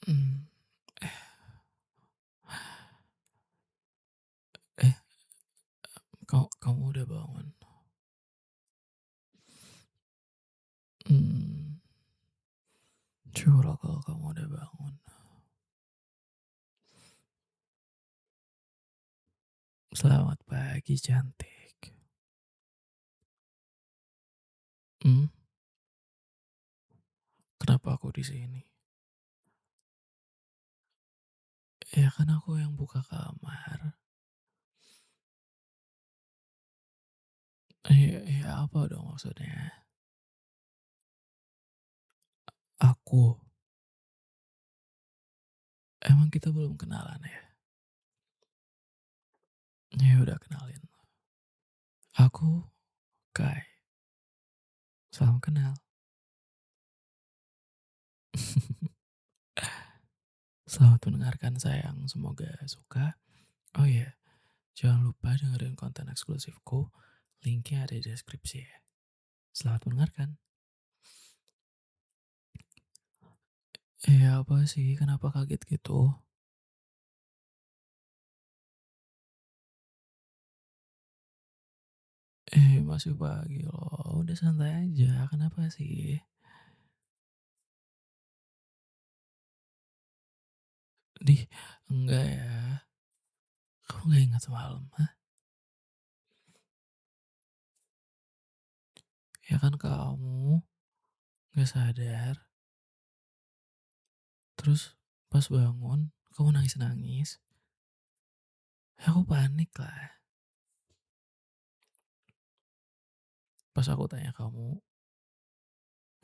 Mmm, eh, kamu udah bangun? Mmm, Syukurlah kalau kamu udah bangun. Selamat pagi cantik. Mmm, Kenapa aku di sini? Ya kan aku yang buka kamar. Iya apa dong maksudnya? Aku, emang kita belum kenalan ya? Ya udah kenalin. Aku Kai, salam kenal. Selamat mendengarkan sayang, semoga suka. Oh iya, jangan lupa dengerin konten eksklusifku, linknya ada di deskripsi ya. Selamat mendengarkan. Apa sih, kenapa kaget gitu? Masih pagi loh, udah santai aja, kenapa sih? Dih, enggak ya, kamu nggak ingat semalam, hah? Ya kan kamu nggak sadar, terus pas bangun, kamu nangis-nangis, ya aku panik lah. Pas aku tanya kamu,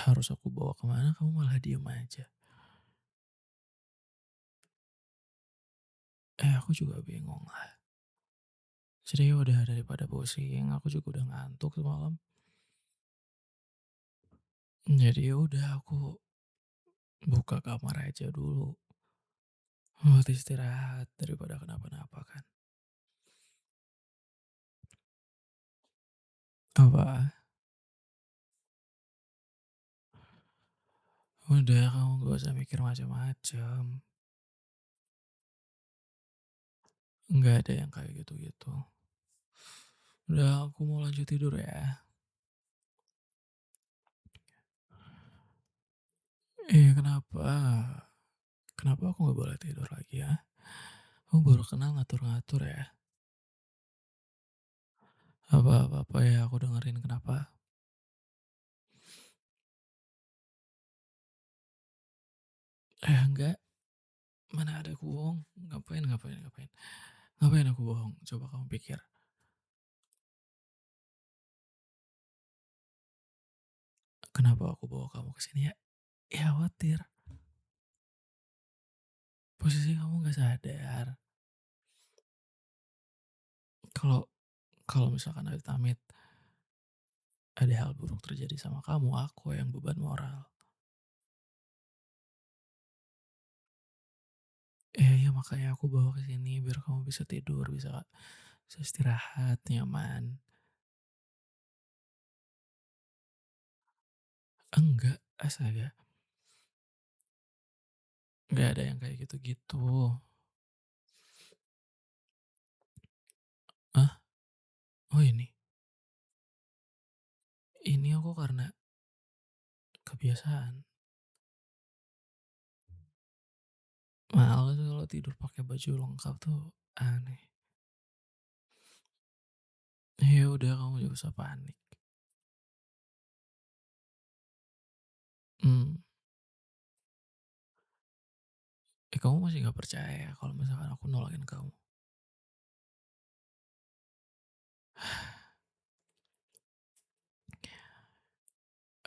harus aku bawa kemana, kamu malah diem aja. Aku juga bingung lah. Jadi ya udah daripada pusing, aku juga udah ngantuk semalam. Jadi ya udah aku buka kamar aja dulu. Buat istirahat daripada kenapa-napa kan. Apa? Udah kamu gak usah mikir macam-macam. Nggak ada yang kayak gitu-gitu. Udah aku mau lanjut tidur ya. Kenapa? Kenapa aku nggak boleh tidur lagi ya? Kamu baru kenal ngatur-ngatur ya. Apa-apa ya aku dengerin kenapa? Enggak. Mana ada aku bohong. Ngapain, ngapain, ngapain. Ngapain aku bohong? Coba kamu pikir. Kenapa aku bawa kamu ke sini ya? Ya khawatir. Posisi kamu nggak sadar. Kalau kalau misalkan amit-amit ada hal buruk terjadi sama kamu, aku yang beban moral. Ya makanya aku bawa ke sini biar kamu bisa tidur, bisa istirahat nyaman. Enggak, astaga, nggak ada yang kayak gitu-gitu. Ah, oh ini aku karena kebiasaan. Males kalau tidur pakai baju lengkap tuh aneh. Ya udah kamu gak usah panik. Hmm, Kamu masih nggak percaya kalau misalkan aku nolongin kamu?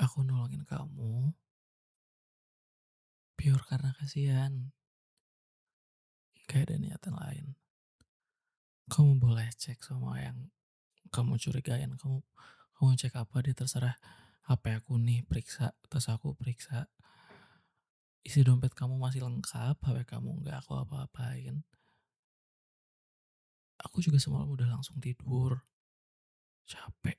Aku nolongin kamu pure karena kasihan, gak ada niatan lain. Kamu boleh cek semua yang kamu curigain, kamu cek apa deh terserah. HP aku nih periksa, tas aku periksa, isi dompet kamu masih lengkap, HP kamu nggak aku apa-apain. Aku juga semalam udah langsung tidur, capek.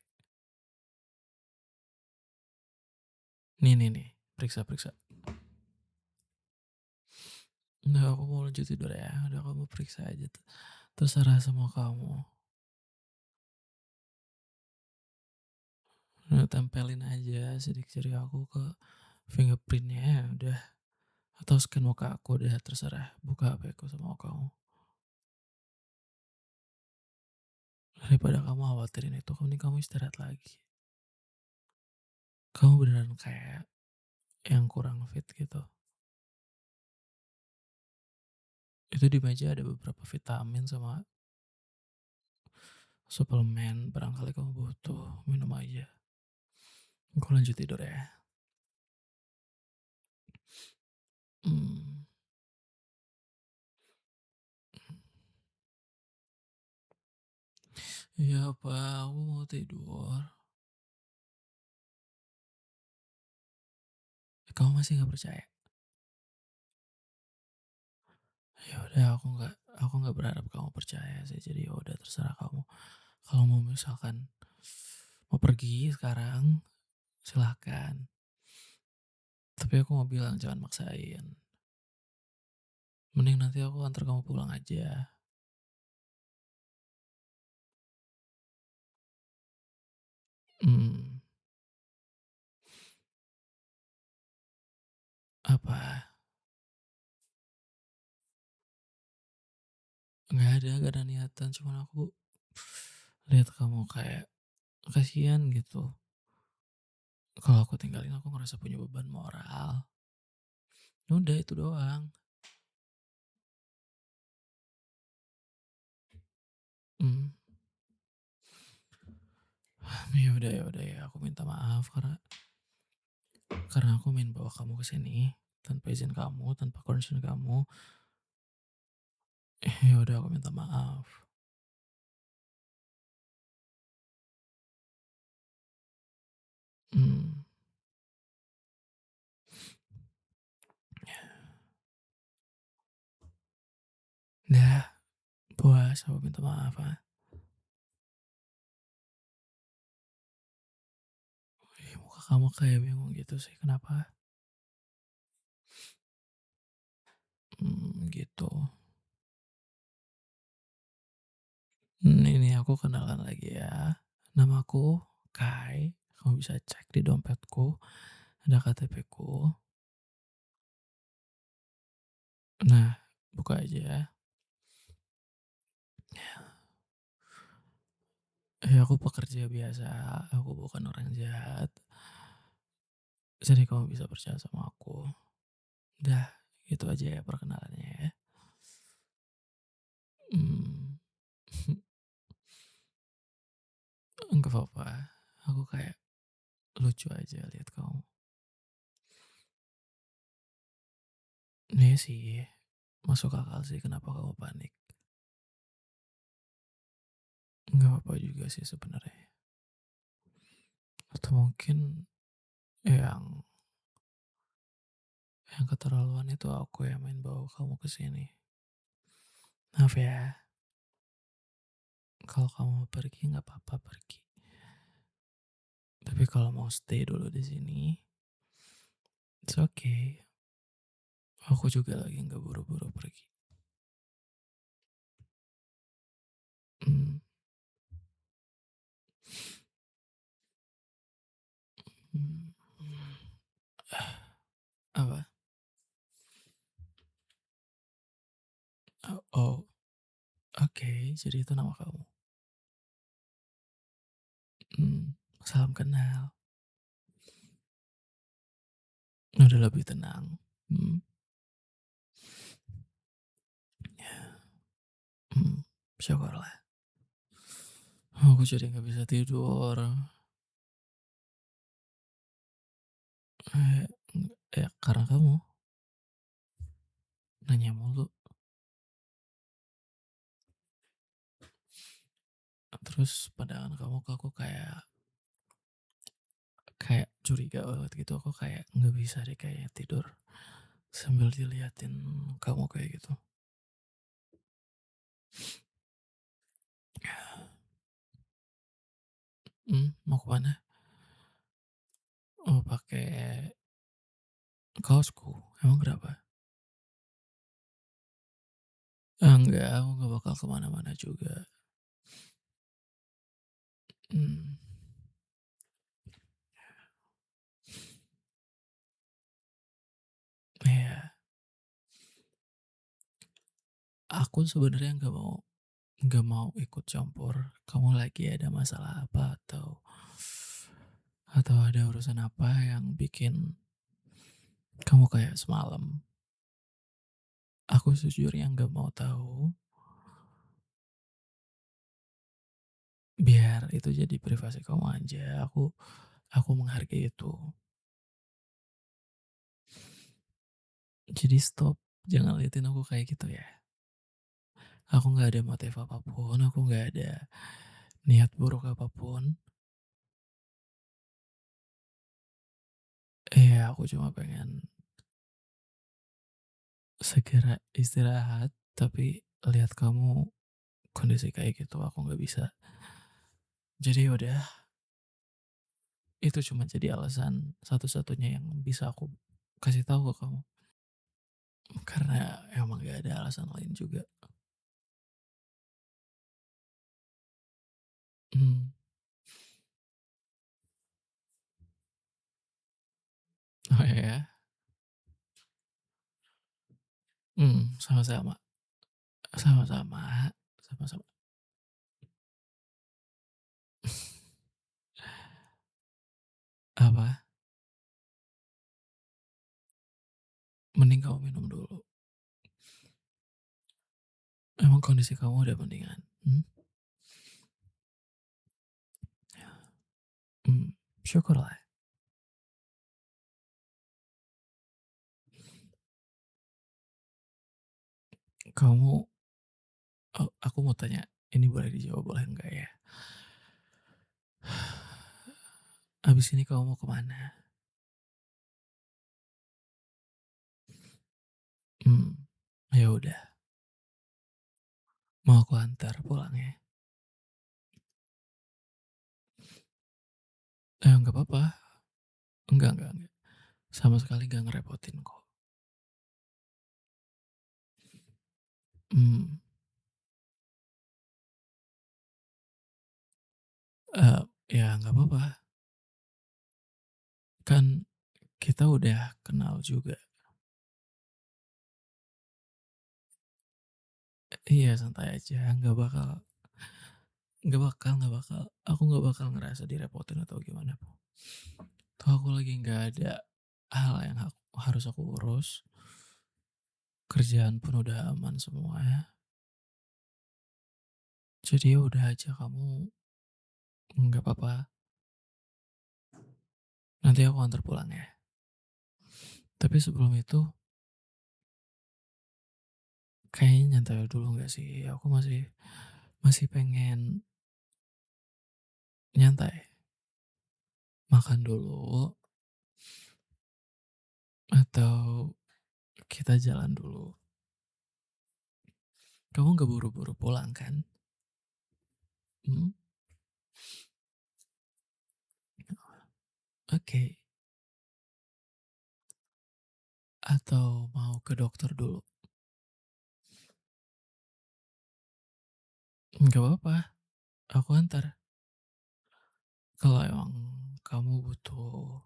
Nih, periksa-periksa. Nggak, aku mau lanjut tidur ya, udah kamu periksa aja terserah sama kamu. Tempelin aja sidik jari aku ke fingerprint-nya, ya udah. Atau scan muka aku, udah terserah. Buka HP aku sama kamu. Daripada kamu khawatirin itu, mending kamu istirahat lagi. Kamu beneran kayak yang kurang fit gitu. Itu di meja ada beberapa vitamin sama suplemen, barangkali kamu butuh, minum aja. Aku lanjut tidur ya. Mmm, iya Pak, aku mau tidur. Kamu masih nggak percaya? Ya udah, aku nggak berharap kamu percaya sih, jadi ya udah terserah kamu. Kalau mau misalkan mau pergi sekarang, silahkan. Tapi aku mau bilang jangan maksain. Mending nanti aku antar kamu pulang aja. Mmm, apa? Nggak ada niatan, cuman aku lihat kamu kayak kasihan gitu. Kalau aku tinggalin aku ngerasa punya beban moral. Ya udah itu doang. Mmm, ya udah ya, aku minta maaf karena aku main bawa kamu ke sini tanpa izin kamu, tanpa concern kamu. Ya udah aku minta maaf. Mmm, dah puas aku minta maaf, ah. Ih, muka kamu kayak bingung gitu sih, kenapa? Gitu. Ini aku kenalan lagi ya. Namaku Kai, kamu bisa cek di dompetku, ada KTP-ku. Nah, buka aja ya. Aku pekerja biasa, aku bukan orang jahat. Jadi kamu bisa percaya sama aku. Dah, itu aja ya perkenalannya ya. Mmm, Enggak apa-apa, aku kayak lucu aja lihat kamu. Iya sih, masuk akal sih kenapa kamu panik. Nggak apa-apa juga sih sebenarnya. Atau mungkin yang yang keterlaluan itu aku yang main bawa kamu ke sini. Maaf ya, kalau kamu mau pergi nggak apa-apa pergi. Tapi kalau mau stay dulu di sini, it's okay. Aku juga lagi nggak buru-buru pergi. Mmm, mmm, apa? Oh, oke, jadi itu nama kamu? Salam kenal. Udah lebih tenang. Mmm, mmm, syukurlah. Aku jadi nggak bisa tidur. Eh, ya karena kamu nanya mulu, terus pandangan kamu ke aku kayak kayak curiga banget gitu, aku kayak nggak bisa deh kayaknya tidur sambil diliatin kamu kayak gitu. Mau ke mana? Oh pakai kaosku, emang kenapa? Enggak, aku nggak bakal ke mana-mana juga. Mmm, iya. Aku sebenarnya nggak mau ikut campur kamu lagi ada masalah apa atau ada urusan apa yang bikin kamu kayak semalam. Aku sejujurnya nggak mau tahu, biar itu jadi privasi kamu aja, aku menghargai itu. Jadi stop, jangan liatin aku kayak gitu ya. Aku nggak ada motif apapun, aku nggak ada niat buruk apapun. Iya, aku cuma pengen segera istirahat, tapi lihat kamu kondisi kayak gitu aku nggak bisa. Jadi ya udah, itu cuma jadi alasan satu-satunya yang bisa aku kasih tahu ke kamu. Karena emang gak ada alasan lain juga. Mmm, oh ya? Sama-sama. Sama-sama. Sama-sama. Apa? Mending kamu minum dulu. Emang kondisi kamu udah mendingan? Mmm, syukurlah. Kamu aku mau tanya, ini boleh dijawab boleh enggak ya? Habis ini kamu mau ke mana? Mmm, ya udah, mau aku antar pulang ya? Nggak apa-apa. Enggak. Sama sekali nggak ngerepotin kok. Mmm, ya nggak apa-apa, kan kita udah kenal juga. Iya santai aja, nggak bakal, aku nggak bakal ngerasa direpotin atau gimana kok. Toh aku lagi nggak ada hal yang harus aku urus, kerjaan pun udah aman semua ya. Jadi ya udah aja kamu nggak apa-apa, nanti aku antar pulang ya. Tapi sebelum itu, kayaknya nyantai dulu nggak sih? Aku masih masih pengen nyantai, makan dulu atau kita jalan dulu. Kamu nggak buru-buru pulang kan? Mhm, oke. Atau mau ke dokter dulu? Nggak apa-apa, aku antar. Kalau emang kamu butuh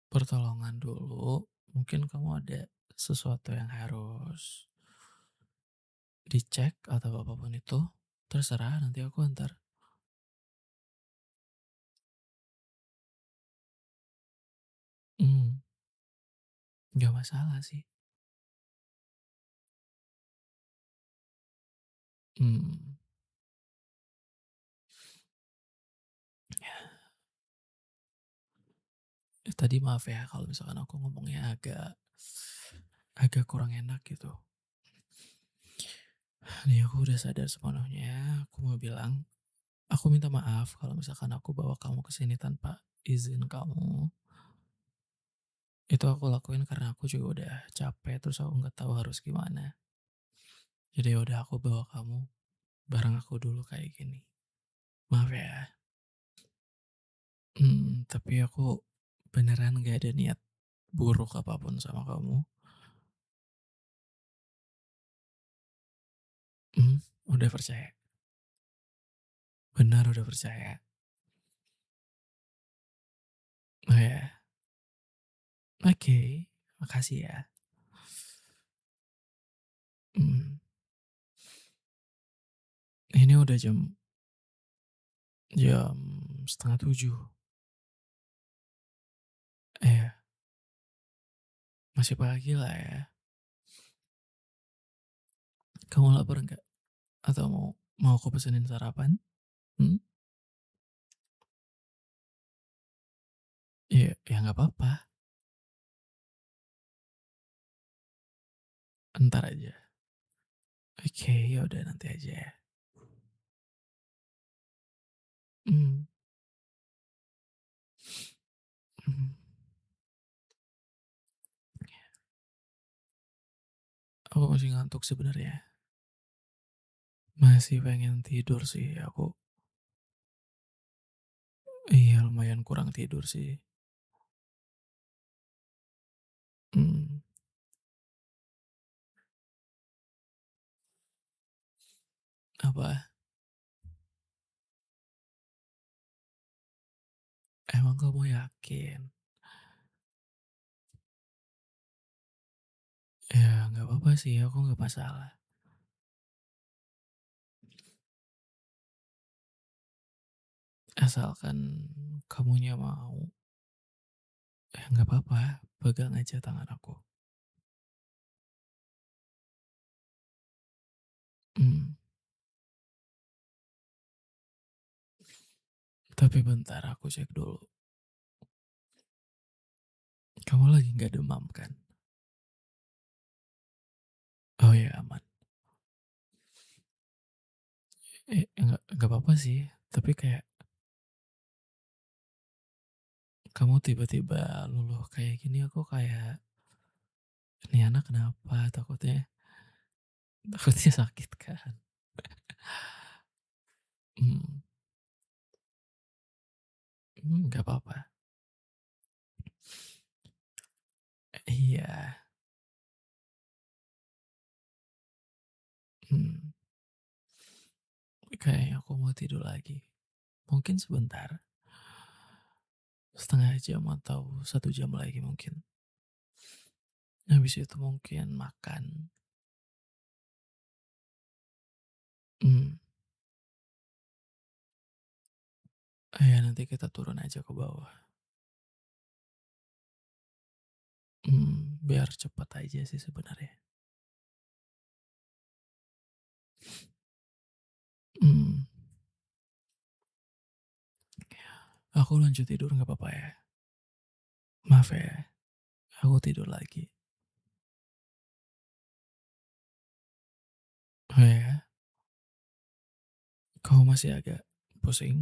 pertolongan dulu, mungkin kamu ada sesuatu yang harus dicek atau apapun itu, terserah nanti aku antar. Mmm, nggak masalah sih. Mmm, tadi maaf ya kalau misalkan aku ngomongnya agak agak kurang enak gitu. Nih aku udah sadar sepenuhnya, aku mau bilang, aku minta maaf kalau misalkan aku bawa kamu ke sini tanpa izin kamu. Itu aku lakuin karena aku juga udah capek, terus aku nggak tahu harus gimana. Jadi ya udah aku bawa kamu bareng aku dulu kayak gini. Maaf ya. Tapi aku beneran nggak ada niat buruk apapun sama kamu. Mmm, udah percaya? Benar udah percaya. Oh ya? Oke, makasih ya. Mhm, ini udah jam 6:30. Iya, masih pagi lah ya. Kamu lapar nggak? Atau mau mau aku pesenin sarapan? Mhm? Iya, ya nggak apa-apa, entar aja. Oke, ya udah nanti aja ya. Mmm, mhm. Aku masih ngantuk sebenarnya. Masih pengen tidur sih aku. Iya, lumayan kurang tidur sih. Mmm, apa? Emang kamu yakin? Ya nggak apa-apa sih, aku nggak masalah. Asalkan kamunya mau, ya nggak apa-apa, pegang aja tangan aku. Mmm, tapi bentar aku cek dulu. Kamu lagi nggak demam kan? Oh ya aman. Nggak apa-apa sih, tapi kayak kamu tiba-tiba luluh kayak gini aku kayak, "Ini anak kenapa?" Takutnya sakit kan. Mmm, nggak apa-apa. Iya, mmm, kayaknya aku mau tidur lagi. Mungkin sebentar, setengah jam atau 1 jam lagi mungkin. Habis itu mungkin makan. Mmm, iya nanti kita turun aja ke bawah. Biar cepet aja sih sebenarnya. Mmm, aku lanjut tidur nggak apa-apa ya? Maaf ya, aku tidur lagi. Oh ya? Kamu masih agak pusing?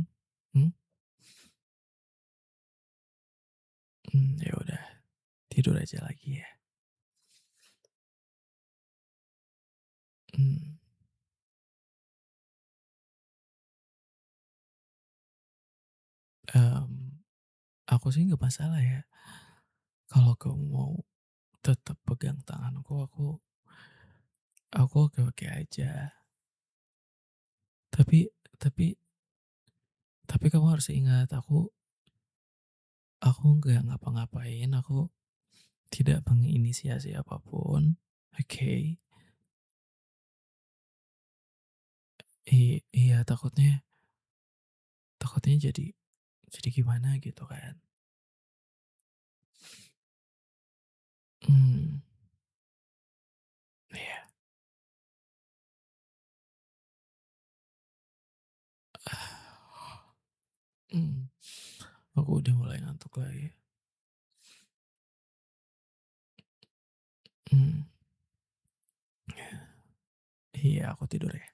Mmm, ya udah, tidur aja lagi ya. Mmm, mmm, aku sih nggak masalah ya, kalau kamu mau tetap pegang tanganku, aku oke-oke aja. Tapi tapi tapi kamu harus ingat aku nggak ngapa-ngapain, aku tidak menginisiasi apapun, oke? Iya takutnya jadi gimana gitu kan. Mmm, iya. Mmm, aku udah mulai ngantuk lagi. Mmm, iya aku tidur ya.